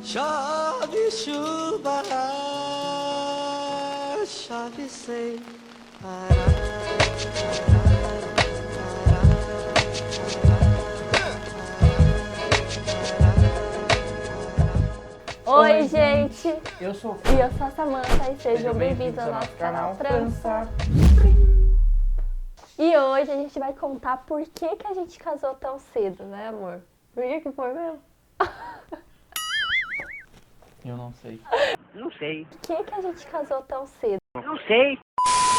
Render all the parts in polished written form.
Chove chuva, chove sem Oi, gente! Eu sou o E eu sou a Samantha e sejam bem-vindos ao nosso canal França. E hoje a gente vai contar por que a gente casou tão cedo, né, amor? Por que foi mesmo? Eu não sei. Não sei. Por que a gente casou tão cedo? Não sei.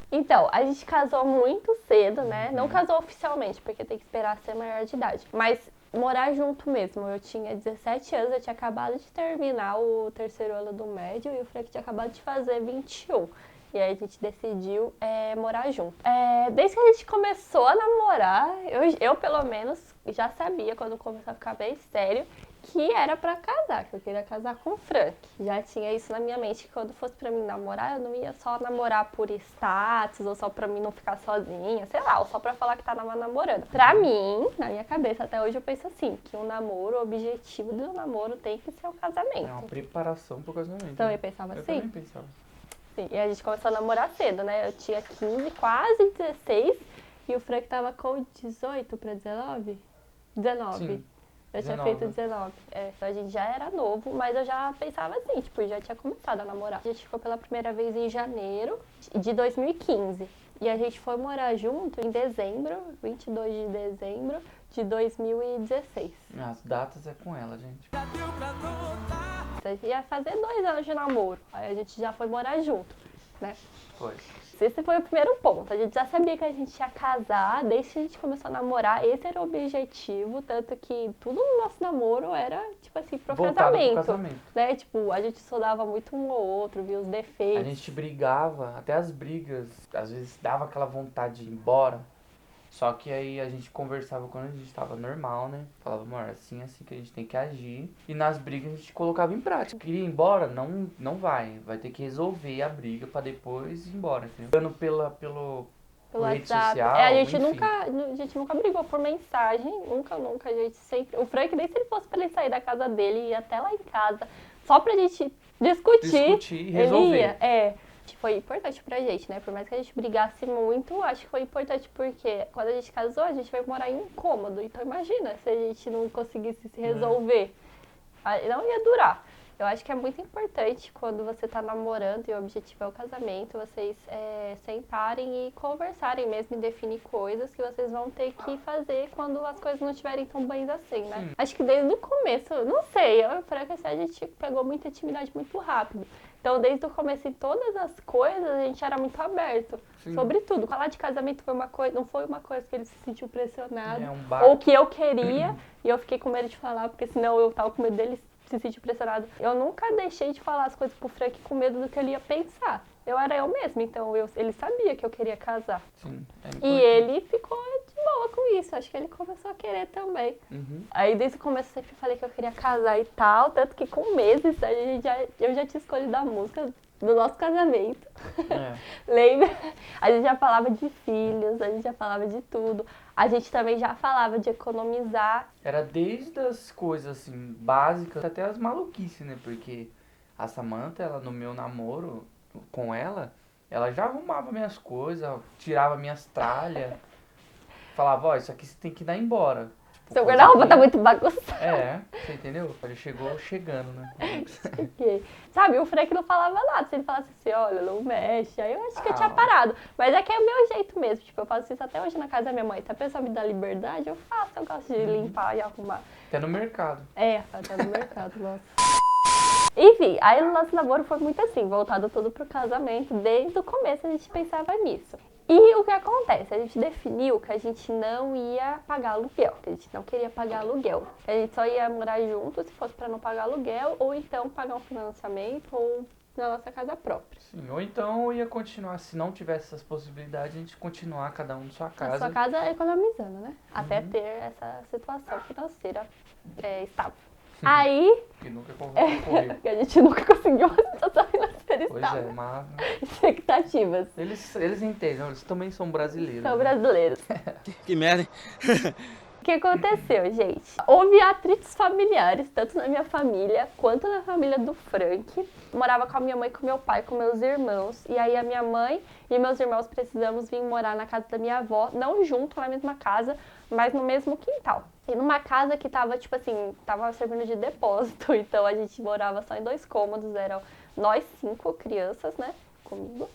Então, a gente casou muito cedo, né? Não casou oficialmente, porque tem que esperar ser maior de idade. Mas morar junto mesmo. Eu tinha 17 anos, eu tinha acabado de terminar o terceiro ano do médio e o Frank tinha acabado de fazer 21. E aí a gente decidiu morar junto. Desde que a gente começou a namorar, eu pelo menos já sabia, quando começou a ficar bem sério, que era pra casar, que eu queria casar com o Frank. Já tinha isso na minha mente, que quando fosse pra mim namorar, eu não ia só namorar por status, ou só pra mim não ficar sozinha, sei lá, ou só pra falar que tava namorando. Pra mim, na minha cabeça, até hoje eu penso assim, que um namoro, o objetivo do namoro tem que ser o casamento. É uma preparação pro casamento. Também pensava Eu assim? também pensava. Sim, e a gente começou a namorar cedo, né? Eu tinha 15, quase 16, e o Frank tava com 18 pra 19? 19. Sim. Eu tinha 19. feito 19. Então a gente já era novo, mas eu já pensava assim, tipo, já tinha começado a namorar. A gente ficou pela primeira vez em janeiro de 2015. E a gente foi morar junto em dezembro, 22 de dezembro de 2016. As datas é com ela, gente. Então, a gente ia fazer 2 anos de namoro. Aí a gente já foi morar junto, né? Foi. Esse foi o primeiro ponto. A gente já sabia que a gente ia casar, desde que a gente começou a namorar, esse era o objetivo, tanto que tudo no nosso namoro era, tipo assim, pro Voltado casamento, pro casamento. né? Tipo, a gente estudava muito um ou outro, via os A defeitos. gente brigava, até as brigas, às vezes dava aquela vontade de ir embora. Só que aí a gente conversava quando a gente tava normal, né? Falava, amor, assim que a gente tem que agir. E nas brigas a gente colocava em prática. Queria ir embora? Não vai. Vai ter que resolver a briga pra depois ir embora, entendeu? Dando pelo rede WhatsApp. social, A gente enfim. a gente nunca brigou por mensagem, nunca, a gente sempre... O Frank, nem se ele fosse pra ele sair da casa dele, ia até lá em casa, só pra gente discutir E resolver. ele ia, Foi importante pra gente, né? Por mais que a gente brigasse muito, acho que foi importante porque quando a gente casou, a gente veio morar em um cômodo. Então imagina se a gente não conseguisse se resolver. Não ia durar. Eu acho que é muito importante quando você tá namorando e o objetivo é o casamento, vocês sentarem e conversarem mesmo e definir coisas que vocês vão ter que fazer quando as coisas não estiverem tão bem assim, né? Sim. Acho que desde o começo, não sei, eu Frank, assim, a gente pegou muita intimidade muito rápido. Então, desde o começo, em todas as coisas, a gente era muito aberto. Sim. Sobre tudo. Falar de casamento foi uma coisa, não foi uma coisa que ele se sentiu pressionado. É um bar. Ou que eu queria, e eu fiquei com medo de falar, porque senão eu tava com medo dele se sentir pressionado. Eu nunca deixei de falar as coisas pro Frank com medo do que ele ia pensar. Eu era eu mesma, então ele sabia que eu queria casar. Sim, é E importante. ele ficou de boa com isso, acho que ele começou a querer também. Uhum. Aí desde o começo eu sempre falei que eu queria casar e tal, tanto que com meses eu já tinha escolhido a música do nosso casamento. É. Lembra? A gente já falava de filhos, a gente já falava de tudo. A gente também já falava de economizar. Era desde as coisas assim, básicas até as maluquices, né? Porque a Samantha, ela no meu namoro com ela já arrumava minhas coisas, tirava minhas tralhas, falava, ó, isso aqui você tem que dar embora. Tipo, Seu coisa guarda-roupa que- tá muito bagunçado. É, você entendeu? Ele chegou chegando, né? Porque, sabe, o Frank não falava nada. Se ele falasse assim, olha, não mexe, aí eu acho que eu tinha Ah. parado. Mas é que é o meu jeito mesmo. Tipo, eu faço isso até hoje na casa da minha mãe. Se a pessoa me dá liberdade, eu faço. Eu gosto de limpar e arrumar. Até no mercado. Até no mercado, nossa. Enfim, aí o nosso namoro foi muito assim, voltado todo pro casamento. Desde o começo a gente pensava nisso. E o que acontece? A gente definiu que a gente não ia pagar aluguel, que a gente não queria pagar aluguel. Que a gente só ia morar junto se fosse pra não pagar aluguel, ou então pagar um financiamento ou na nossa casa própria. Sim, ou então eu ia continuar, se não tivesse essas possibilidades, a gente continuar cada um na sua Na casa. sua casa economizando, né? Até ter essa situação financeira estável. Aí, Que nunca ocorreu. que a gente nunca conseguiu uma situação financeira Pois estável. é, mas Expectativas. eles entendem, eles também são brasileiros. São né? brasileiros. Que merda, hein? que aconteceu, gente? Houve atritos familiares, tanto na minha família quanto na família do Frank. Morava com a minha mãe, com meu pai, com meus irmãos. E aí a minha mãe e meus irmãos precisamos vir morar na casa da minha avó, não junto na mesma casa, mas no mesmo quintal. E numa casa que tava, tipo assim, tava servindo de depósito, então a gente morava só em 2 cômodos, eram nós 5 crianças, né, comigo,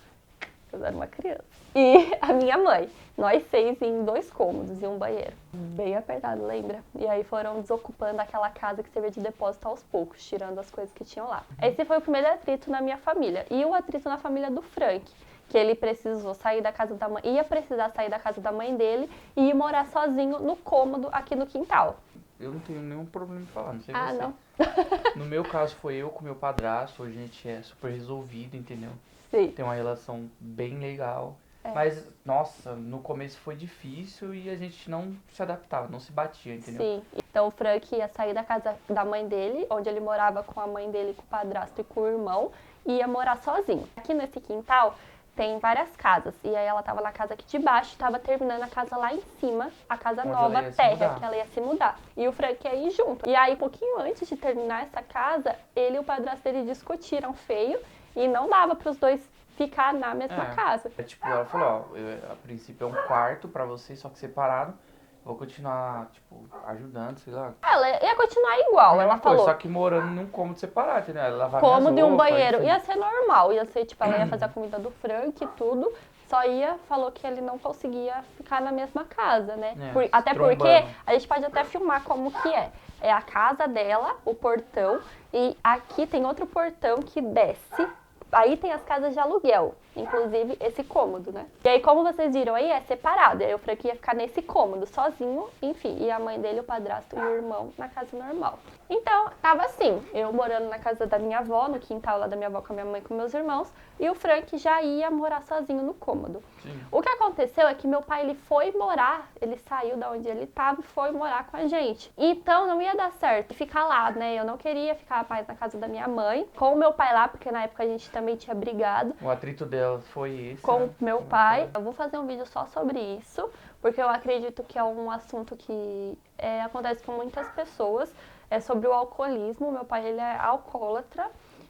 eu era uma criança, e a minha mãe, nós 6 em 2 cômodos e um banheiro, bem apertado, lembra? E aí foram desocupando aquela casa que servia de depósito aos poucos, tirando as coisas que tinham lá. Esse foi o primeiro atrito na minha família, e o atrito na família do Frank, que ele precisou sair da casa da mãe, ia precisar sair da casa da mãe dele e ir morar sozinho no cômodo aqui no quintal. Eu não tenho nenhum problema em falar, não sei Ah, você. não. No meu caso foi eu com meu padrasto, hoje a gente é super resolvido, entendeu? Sim. Tem uma relação bem legal. É. Mas, nossa, no começo foi difícil e a gente não se adaptava, não se batia, entendeu? Sim. Então o Frank ia sair da casa da mãe dele, onde ele morava com a mãe dele, com o padrasto e com o irmão, e ia morar sozinho. Aqui nesse quintal tem várias casas. E aí ela tava na casa aqui de baixo, tava terminando a casa lá em cima, a casa Onde nova, ela ia se terra, mudar. que ela ia se mudar. E o Frank ia ir junto. E aí, um pouquinho antes de terminar essa casa, ele e o padrasto dele discutiram feio e não dava pros dois ficar na mesma casa. É tipo, ela falou, ó, a princípio é um quarto pra vocês, só que separado. Vou continuar, tipo, ajudando, sei lá. Ela ia continuar igual, Mesma ela coisa, falou. Só que morando num cômodo separado, entendeu? Ela lavava Cômodo minhas e um roupas, banheiro. enfim. Ia ser normal, ia ser tipo, ela ia fazer a comida do Frank e tudo. Só falou que ele não conseguia ficar na mesma casa, né? É, Até trombando. porque a gente pode até filmar como que é. É a casa dela, o portão, e aqui tem outro portão que desce. Aí tem as casas de aluguel, inclusive esse cômodo, né? E aí, como vocês viram aí, é separado. E aí o Frank ia ficar nesse cômodo, sozinho, enfim. E a mãe dele, o padrasto e o irmão na casa normal. Então, tava assim, eu morando na casa da minha avó, no quintal lá da minha avó com a minha mãe e com meus irmãos. E o Frank já ia morar sozinho no cômodo. Sim. O que aconteceu é que meu pai, ele foi morar, ele saiu da onde ele estava e foi morar com a gente. Então, não ia dar certo ficar lá, né? Eu não queria ficar mais na casa da minha mãe, com o meu pai lá, porque na época a gente também tinha brigado O atrito dela foi esse, com né? meu pai. Eu vou fazer um vídeo só sobre isso, porque eu acredito que é um assunto que acontece com muitas pessoas. É sobre o alcoolismo. Meu pai, ele é alcoólatra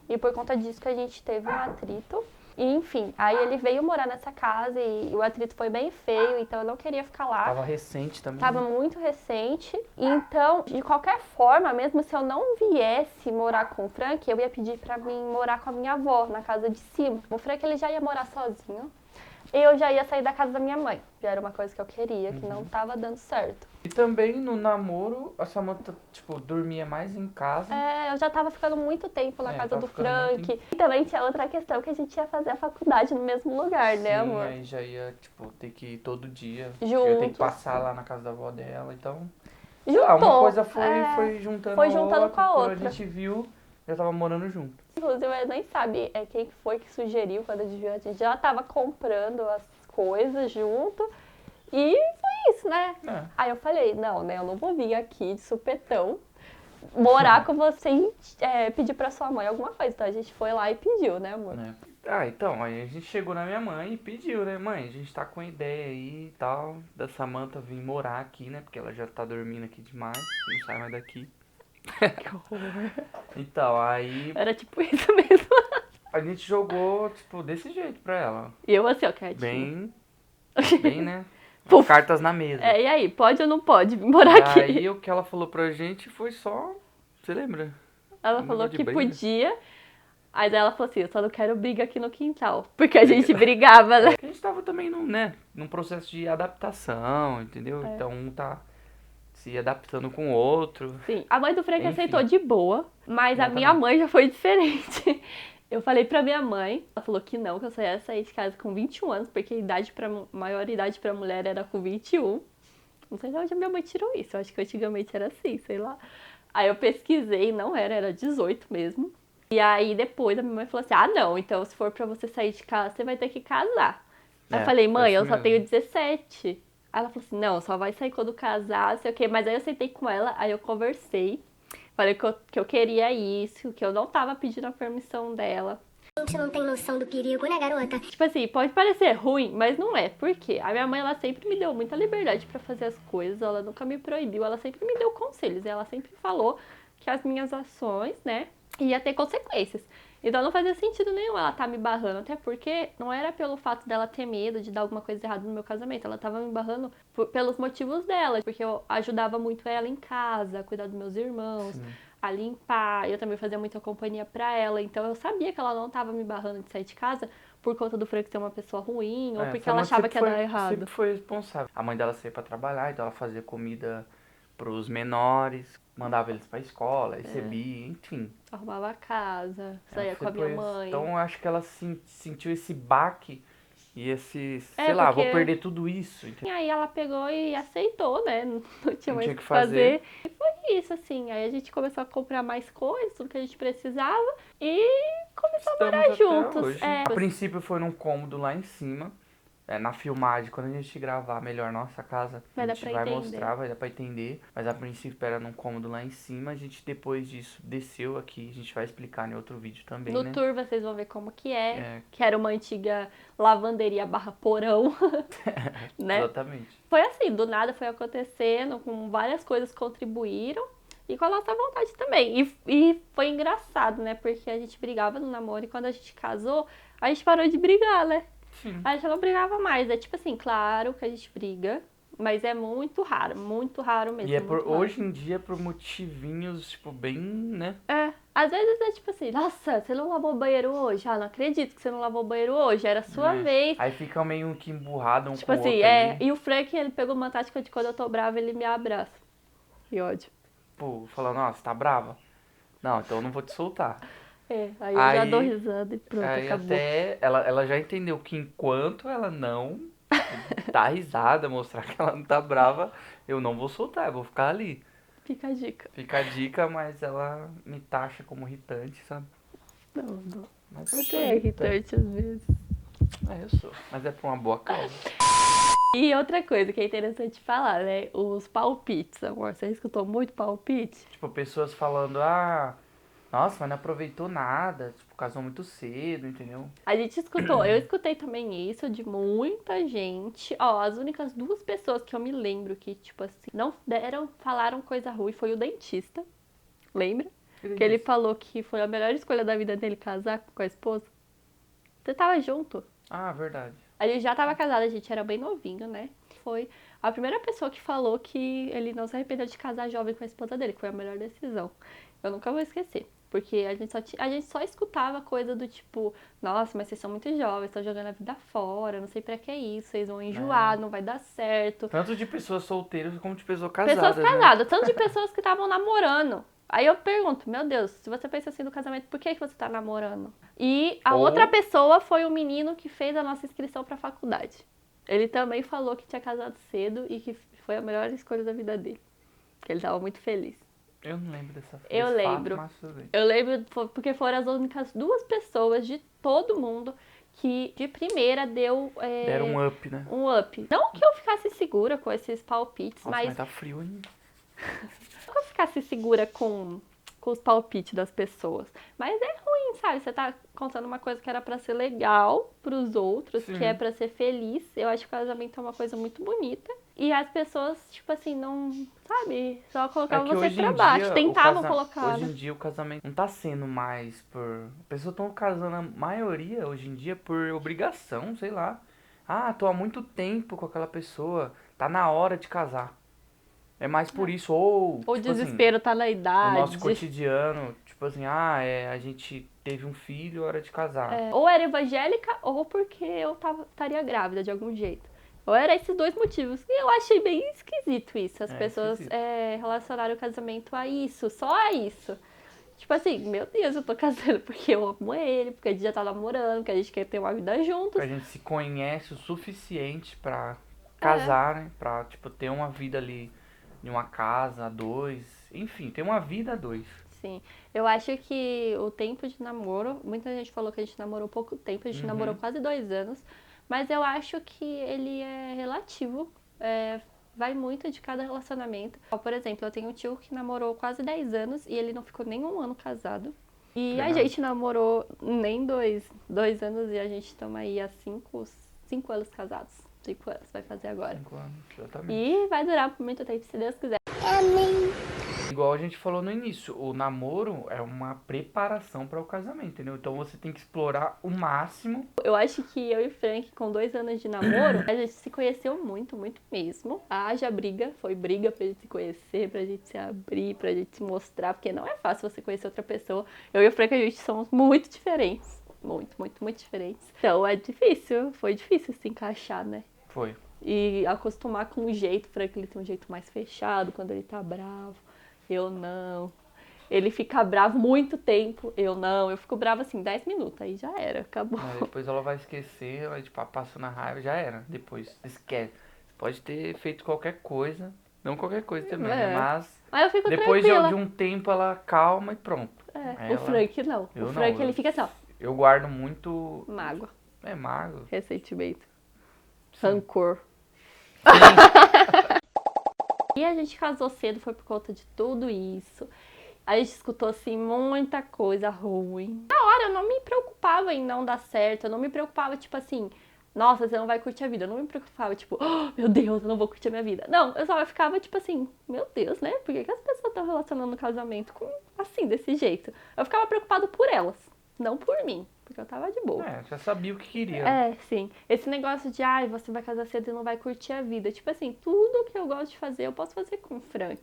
e por conta disso que a gente teve um atrito. E, enfim, aí ele veio morar nessa casa e o atrito foi bem feio, então eu não queria ficar lá. Tava recente também. Tava né? muito recente. Então, de qualquer forma, mesmo se eu não viesse morar com o Frank, eu ia pedir pra mim morar com a minha avó, na casa de cima. O Frank, ele já ia morar sozinho. E eu já ia sair da casa da minha mãe. Já era uma coisa que eu queria, que não tava dando certo. E também no namoro, a Samantha, tipo, dormia mais em casa. Eu já tava ficando muito tempo na casa tava do ficando muito Frank. E também tinha outra questão, que a gente ia fazer a faculdade no mesmo lugar, né, Sim, amor? aí já ia, tipo, ter que ir todo dia. Juntos. Eu ia ter que passar lá na casa da avó dela, então... Sei lá, uma Juntou. coisa foi juntando Foi a juntando com a Quando outra. a gente viu, já tava morando junto. Inclusive, eu nem sabe quem foi que sugeriu quando a gente viu. A gente já tava comprando as coisas junto. E foi isso, né? É. Aí eu falei, não, né? Eu não vou vir aqui de supetão morar com você e pedir pra sua mãe alguma coisa. Então a gente foi lá e pediu, né, amor? Né? Ah, então, aí a gente chegou na minha mãe e pediu, né? Mãe, a gente tá com a ideia aí e tal, da Samantha vir morar aqui, né? Porque ela já tá dormindo aqui demais, não sai mais daqui. Que horror. Então, aí Era tipo isso mesmo. a gente jogou, tipo, desse jeito pra ela. E eu assim, ó, quietinha. Bem, né? Puf. Cartas na mesa. E aí, pode ou não pode vir morar E aqui? aí o que ela falou pra gente foi só... Você lembra? Ela Um falou negócio de que briga. podia. Aí daí ela falou assim, eu só não quero briga aqui no quintal. Porque a gente brigava, né? A gente tava também num processo de adaptação, entendeu? Então um tá se adaptando com o outro. Sim, a mãe do Frank Enfim. aceitou de boa, mas a Exatamente. minha mãe já foi diferente. Eu falei pra minha mãe, ela falou que não, que eu só ia sair de casa com 21 anos, porque maior idade pra mulher era com 21. Não sei de onde a minha mãe tirou isso, eu acho que antigamente era assim, sei lá. Aí eu pesquisei, não era 18 mesmo. E aí depois a minha mãe falou assim, ah não, então se for pra você sair de casa, você vai ter que casar. Aí eu falei, mãe, eu isso só mesmo. tenho 17. Aí ela falou assim, não, só vai sair quando casar, sei o quê. Mas aí eu sentei com ela, aí eu conversei. Falei que eu queria isso, que eu não tava pedindo a permissão dela. Você não tem noção do perigo, né, garota? Tipo assim, pode parecer ruim, mas não é. Por quê? A minha mãe, ela sempre me deu muita liberdade pra fazer as coisas, ela nunca me proibiu, ela sempre me deu conselhos, e ela sempre falou que as minhas ações, né, ia ter consequências. Então não fazia sentido nenhum ela tá me barrando, até porque não era pelo fato dela ter medo de dar alguma coisa errada no meu casamento, ela tava me barrando pelos motivos dela, porque eu ajudava muito ela em casa, a cuidar dos meus irmãos, Sim. a limpar, eu também fazia muita companhia pra ela, então eu sabia que ela não tava me barrando de sair de casa por conta do Frank ser uma pessoa ruim, ou porque ela achava que ia dar errado. Sempre foi responsável. A mãe dela saía pra trabalhar, então ela fazia comida pros menores, mandava eles pra escola, recebia, enfim. Arrumava a casa, Ela saía com a minha sempre foi- mãe. Então eu acho que ela sentiu esse baque e esse, É, sei lá, vou porque- perder tudo isso. E aí ela pegou e aceitou, né? Não tinha Não mais tinha o que que fazer. fazer. E foi isso, assim. Aí a gente começou a comprar mais coisas, tudo que a gente precisava. E começou a Estamos morar até juntos. hoje. É, A princípio foi num cômodo lá em cima. Na filmagem, quando a gente gravar melhor nossa casa, Vai a dar gente pra vai entender. mostrar, vai dar pra entender. Mas a princípio era num cômodo lá em cima. A gente depois disso desceu aqui. A gente vai explicar em outro vídeo também, no né? tour vocês vão ver como que é. É. Que era uma antiga lavanderia barra porão, né? Exatamente. Foi assim, do nada foi acontecendo, com várias coisas contribuíram. E com a nossa vontade também. E foi engraçado, né? Porque a gente brigava no namoro e quando a gente casou, a gente parou de brigar, né? Sim. A gente não brigava mais. É tipo assim, claro que a gente briga, mas é muito raro mesmo. E é muito por, raro. hoje em dia por motivinhos, tipo, bem, né? É, às vezes é tipo assim, nossa, você não lavou o banheiro hoje? Ah, não acredito que você não lavou o banheiro hoje, era a sua É. vez. Aí fica meio que emburrado um Tipo com o assim, outro é. ali. E o Frank, ele pegou uma tática de quando eu tô brava, ele me abraça. Que ódio. Pô, falando, ó, você tá brava? Não, então eu não vou te soltar. É, aí eu já Aí- dou risada e pronto, Aí acabou. até ela já entendeu que enquanto ela não dá risada, mostrar que ela não tá brava, eu não vou soltar, eu vou ficar ali. Fica a dica. Fica a dica, mas ela me taxa como irritante, sabe? Não. Mas eu Você sou é irritante às vezes. É, eu sou. Mas é por uma boa causa. E outra coisa que é interessante falar, né? Os palpites, amor. Você escutou muito palpite? Tipo, pessoas falando, ah, nossa, mas não aproveitou nada, tipo, casou muito cedo, entendeu? A gente escutou, eu escutei também isso de muita gente. Ó, as únicas duas pessoas que eu me lembro que, tipo assim, não falaram coisa ruim foi o dentista. Lembra? Que ele falou que foi a melhor escolha da vida dele casar com a esposa. Você tava junto. Ah, verdade. A gente já tava casado, a gente era bem novinho, né? Foi a primeira pessoa que falou que ele não se arrependeu de casar jovem com a esposa dele, que foi a melhor decisão. Eu nunca vou esquecer. Porque a gente só escutava coisa do tipo, nossa, mas vocês são muito jovens, estão jogando a vida fora, não sei pra que isso, vocês vão enjoar, não vai dar certo. Tanto de pessoas solteiras como de pessoas casadas, Pessoas né? casadas, tanto de pessoas que estavam namorando. Aí eu pergunto, meu Deus, se você pensa assim do casamento, por que você tá namorando? E a Ou- outra pessoa foi o menino que fez a nossa inscrição pra faculdade. Ele também falou que tinha casado cedo e que foi a melhor escolha da vida dele. Que ele tava muito feliz. Eu não lembro desse Eu fato, lembro. mas tudo bem. Eu lembro porque foram as únicas duas pessoas de todo mundo que de primeira deu Deram um up, né? um up. Não que eu ficasse segura com esses palpites, Nossa, mas mas tá frio ainda. não que eu ficasse segura com os palpites das pessoas. Mas é ruim, sabe? Você tá contando uma coisa que era pra ser legal pros outros, Sim. que é pra ser feliz. Eu acho que o casamento é uma coisa muito bonita. E as pessoas, tipo assim, não, sabe? Só colocavam você hoje em pra baixo. dia, o Tentavam casa- colocar, Hoje né? em dia o casamento não tá sendo mais por... As pessoas estão casando, a maioria hoje em dia, por obrigação, sei lá. Ah, tô há muito tempo com aquela pessoa, tá na hora de casar. É mais por isso, ou... O tipo assim, desespero tá na no idade. nosso cotidiano, tipo assim, a gente teve um filho, hora de casar. É, ou era evangélica, ou porque eu estaria grávida de algum jeito. Ou era esses dois motivos. E eu achei bem esquisito isso. As É, pessoas esquisito. relacionaram o casamento a isso, só a isso. Tipo assim, meu Deus, eu tô casando porque eu amo ele, porque a gente já tá namorando, porque a gente quer ter uma vida juntos. Porque a gente se conhece o suficiente pra casar, né? Pra, tipo, ter uma vida ali em uma casa, a dois. Enfim, ter uma vida a dois. Sim, eu acho que o tempo de namoro, muita gente falou que a gente namorou pouco tempo, a gente namorou quase 2 anos, mas eu acho que ele é relativo, vai muito de cada relacionamento. Por exemplo, eu tenho um tio que namorou quase 10 anos e ele não ficou nem um ano casado. E a Legal. gente namorou nem dois anos e a gente estamos aí há 5 anos casados. 5 anos, vai fazer agora. 5 anos, exatamente. E vai durar por muito tempo, se Deus quiser. Igual a gente falou no início, o namoro é uma preparação para o casamento, entendeu? Então você tem que explorar o máximo. Eu acho que eu e o Frank, com 2 anos de namoro, a gente se conheceu muito, muito mesmo. Haja briga, foi briga pra gente se conhecer, pra gente se abrir, pra gente se mostrar, porque não é fácil você conhecer outra pessoa. Eu e o Frank, a gente somos muito diferentes. Muito, muito, muito diferentes. Então é difícil, foi difícil se encaixar, né? Foi. E acostumar com o jeito, o Frank ele tem um jeito mais fechado quando ele tá bravo. Eu não. Ele fica bravo muito tempo, eu não. Eu fico brava assim, 10 minutos, aí já era, acabou. Aí depois ela vai esquecer, vai tipo, passando a raiva, já era. Depois, esquece. Você pode ter feito qualquer coisa, não qualquer coisa também, né? Mas Aí eu fico depois tranquila. de um tempo ela calma e pronto. O Frank não. Eu O não, Frank eu- ele fica assim, ó, Eu guardo muito. mágoa, É mago. ressentimento, rancor. E a gente casou cedo, foi por conta de tudo isso. A gente escutou, assim, muita coisa ruim. Na hora, eu não me preocupava em não dar certo. Eu não me preocupava, tipo assim, nossa, você não vai curtir a vida. Eu não me preocupava, tipo, oh, meu Deus, eu não vou curtir a minha vida. Não, eu só ficava, tipo assim, meu Deus, né? Por que as pessoas estão relacionando o casamento com, assim, desse jeito? Eu ficava preocupada por elas, não por mim. Porque eu tava de boa. É, já sabia o que queria. É, sim. Esse negócio de, ai, você vai casar cedo e não vai curtir a vida. Tipo assim, tudo que eu gosto de fazer, eu posso fazer com o Frank.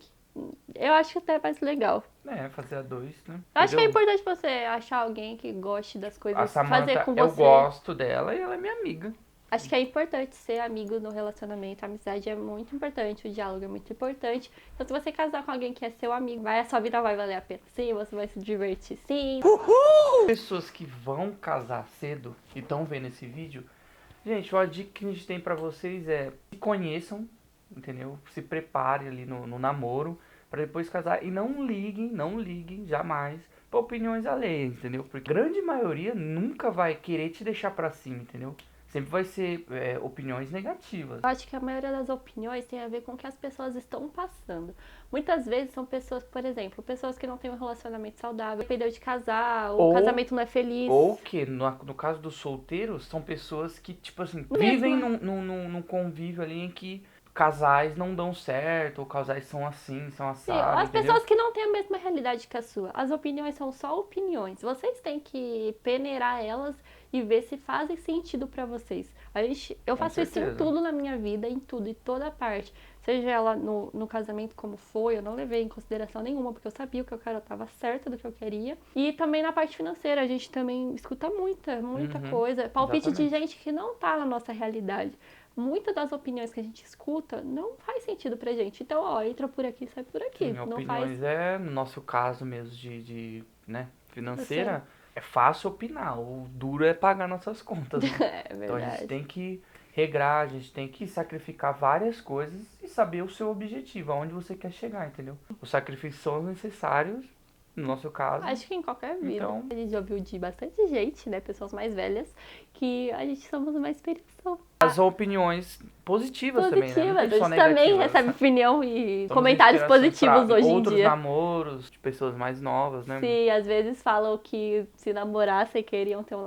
Eu acho que até é mais legal. É, fazer a dois, né? Eu acho que é Entendeu? importante você achar alguém que goste das A coisas, Samantha, fazer com eu você. gosto dela e ela é minha amiga. Acho que é importante ser amigo no relacionamento. A amizade é muito importante, o diálogo é muito importante. Então, se você casar com alguém que é seu amigo, a sua vida vai valer a pena sim, você vai se divertir sim. Pessoas que vão casar cedo e estão vendo esse vídeo, gente, a dica que a gente tem pra vocês é se conheçam, entendeu? Se preparem ali no namoro pra depois casar e não liguem jamais pra opiniões alheias, entendeu? Porque a grande maioria nunca vai querer te deixar pra cima, entendeu? Sempre vai ser opiniões negativas. Eu acho que a maioria das opiniões tem a ver com o que as pessoas estão passando. Muitas vezes são pessoas, por exemplo, pessoas que não têm um relacionamento saudável, perdeu de casar, ou o casamento não é feliz. Ou que, no caso dos solteiros, são pessoas que, tipo assim, vivem num convívio ali em que casais não dão certo, ou casais são assim, são Sim, assados, as pessoas que não têm a mesma realidade que a sua. As opiniões são só opiniões. Vocês têm que peneirar elas e ver se fazem sentido pra vocês. Eu faço isso em certeza. tudo na minha vida, em tudo, em toda parte. Seja ela no casamento como foi, eu não levei em consideração nenhuma, porque eu sabia o que eu quero, eu tava certa do que eu queria. E também na parte financeira, a gente também escuta muita coisa. Palpite de exatamente. gente que não tá na nossa realidade. Muitas das opiniões que a gente escuta não faz sentido pra gente. Então, ó, entra por aqui, sai por aqui. Sim, não opiniões faz. no nosso caso mesmo né, financeira, é fácil opinar, o duro é pagar nossas contas, né? É Então a gente verdade. tem que regrar, a gente tem que sacrificar várias coisas e saber o seu objetivo, aonde você quer chegar, entendeu? Os sacrifícios são necessários, no nosso caso. Acho que em qualquer vida. Então- A gente já ouviu de bastante gente, né? Pessoas mais velhas, que a gente somos uma inspiração. As opiniões positivas também, né? Não Positivas. tem A só gente também negativas. recebe opinião e Somos comentários inspiração positivos pra hoje em outros dia. namoros de pessoas mais novas, né? Sim, às vezes falam que se namorassem queriam ter um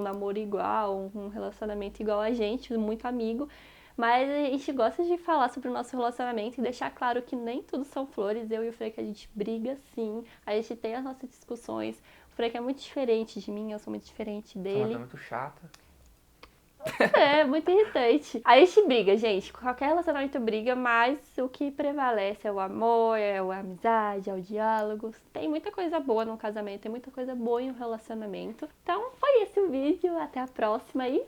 namoro igual, um relacionamento igual a gente, muito amigo. Mas a gente gosta de falar sobre o nosso relacionamento e deixar claro que nem tudo são flores. Eu e o Frank, a gente briga sim, a gente tem as nossas discussões. O Frank é muito diferente de mim, eu sou muito diferente Ela dele. tá muito chata. É, muito irritante. A gente briga, gente. Qualquer relacionamento briga, mas o que prevalece é o amor, é a amizade, é o diálogo. Tem muita coisa boa no casamento, tem muita coisa boa em um relacionamento. Então, foi esse o vídeo. Até a próxima aí.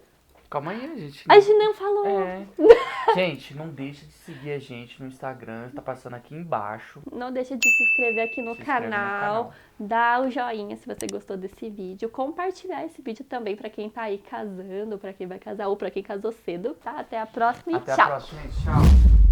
Calma aí, a gente. A gente não falou. É. Gente, não deixa de seguir a gente no Instagram, tá passando aqui embaixo. Não deixa de se inscrever aqui no Se inscreve no canal, canal. dá o joinha se você gostou desse vídeo, compartilhar esse vídeo também pra quem tá aí casando, pra quem vai casar ou pra quem casou cedo, tá? Até a próxima e Até tchau! a próxima, gente. Tchau.